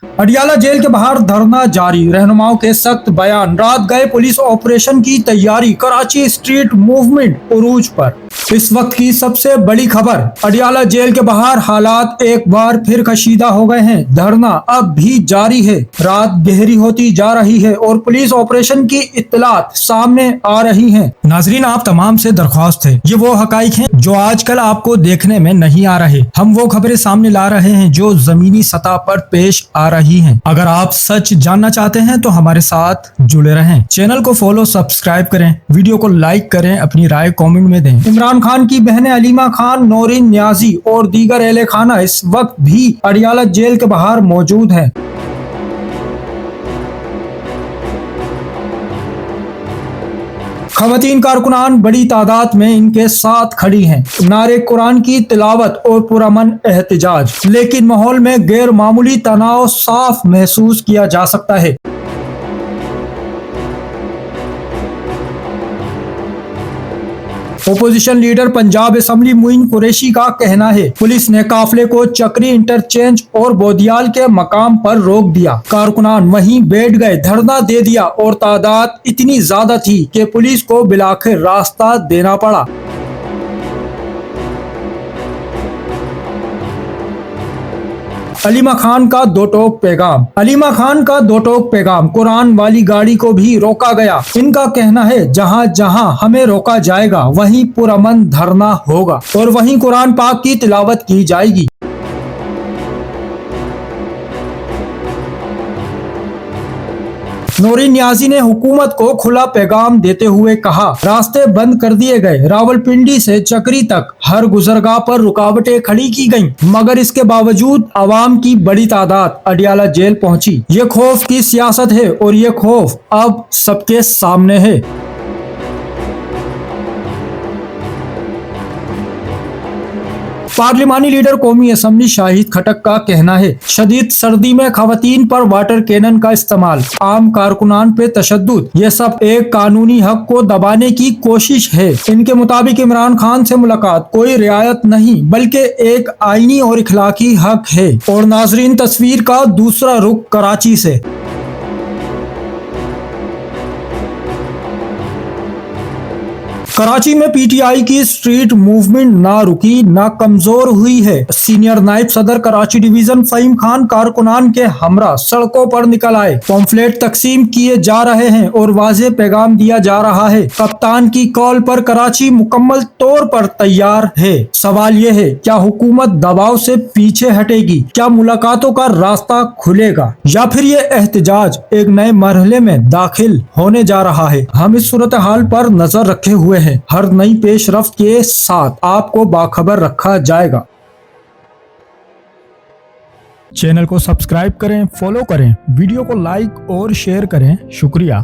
Adiala jail के बाहर धरना जारी, रहनुमाओं के सख्त बयान, रात गए पुलिस ऑपरेशन की तैयारी, कराची स्ट्रीट मूवमेंट उरूज पर। इस वक्त की सबसे बड़ी खबर, अडियाला जेल के बाहर हालात एक बार फिर कशीदा हो गए हैं। धरना अब भी जारी है, रात गहरी होती जा रही है और पुलिस ऑपरेशन की इत्तलात सामने आ रही हैं। नाजरीन, आप तमाम से दरख्वास्त है, ये वो हकाइक हैं जो आजकल आपको देखने में नहीं आ रहे। हम वो खबरें सामने ला रहे हैं जो जमीनी सतह पर पेश आ रही हैं। अगर आप सच जानना चाहते हैं तो हमारे साथ जुड़े रहें। चैनल को फॉलो सब्सक्राइब करें, वीडियो को लाइक करें, अपनी राय कमेंट में दें। इमरान खान की बहनें अलीमा खान, नौरीन न्याजी और दीगर अहले खाना इस वक्त भी अडियाला जेल के बाहर मौजूद हैं। खवातीन कारकुनान बड़ी तादाद में इनके साथ खड़ी हैं। नारे कुरान की तिलावत और पुरअमन एहतजाज, लेकिन माहौल में गैर मामूली तनाव साफ महसूस किया जा सकता है। Opposition leader Punjab assembly Moin Qureshi का कहना है, पुलिस ने काफिले को चक्री इंटरचेंज और बोदियाल के मकाम पर रोक दिया। कारकुनान वहीं बैठ गए, धरना दे दिया और तादाद इतनी ज्यादा थी कि पुलिस को बिलाखिर रास्ता देना पड़ा। अलीमा खान का दो टोक पैगाम, अलीमा खान का दो टोक पैगाम, कुरान वाली गाड़ी को भी रोका गया। इनका कहना है, जहां जहां हमें रोका जाएगा वहीं पुरअमन धरना होगा और वहीं कुरान पाक की तिलावत की जाएगी। नौरीन न्याजी ने हुकूमत को खुला पैगाम देते हुए कहा, रास्ते बंद कर दिए गए, रावलपिंडी से चक्री तक हर गुजरगाह पर रुकावटें खड़ी की गईं, मगर इसके बावजूद आवाम की बड़ी तादाद अडियाला जेल पहुंची। ये खौफ की सियासत है और ये खौफ अब सबके सामने है। पार्लिमानी लीडर कौमी असेंबली शाहिद खटक का कहना है, शदीद सर्दी में खवातीन पर वाटर कैनन का इस्तेमाल, आम कारकुनान पे तशद्दुद, ये सब एक कानूनी हक को दबाने की कोशिश है। इनके मुताबिक इमरान खान से मुलाकात कोई रियायत नहीं बल्कि एक आईनी और इखलाकी हक है। और नाजरीन, तस्वीर का दूसरा रुख कराची से। कराची में पीटीआई की स्ट्रीट मूवमेंट ना रुकी ना कमजोर हुई है। सीनियर नायब सदर कराची डिवीजन फहीम खान कारकुनान के हमरा सड़कों पर निकल आए, पॉम्फलेट तकसीम किए जा रहे हैं और वाज़ेह पैगाम दिया जा रहा है, कप्तान की कॉल पर कराची मुकम्मल तौर पर तैयार है। सवाल ये है, क्या हुकूमत दबाव से पीछे हटेगी? क्या मुलाकातों का रास्ता खुलेगा या फिर ये एहतजाज एक नए मरहले में दाखिल होने जा रहा है? हम इस सूरत हाल पर नजर रखे हुए हैं। हर नई पेशरफ्त के साथ आपको बाखबर रखा जाएगा। चैनल को सब्सक्राइब करें, फॉलो करें, वीडियो को लाइक और शेयर करें। शुक्रिया।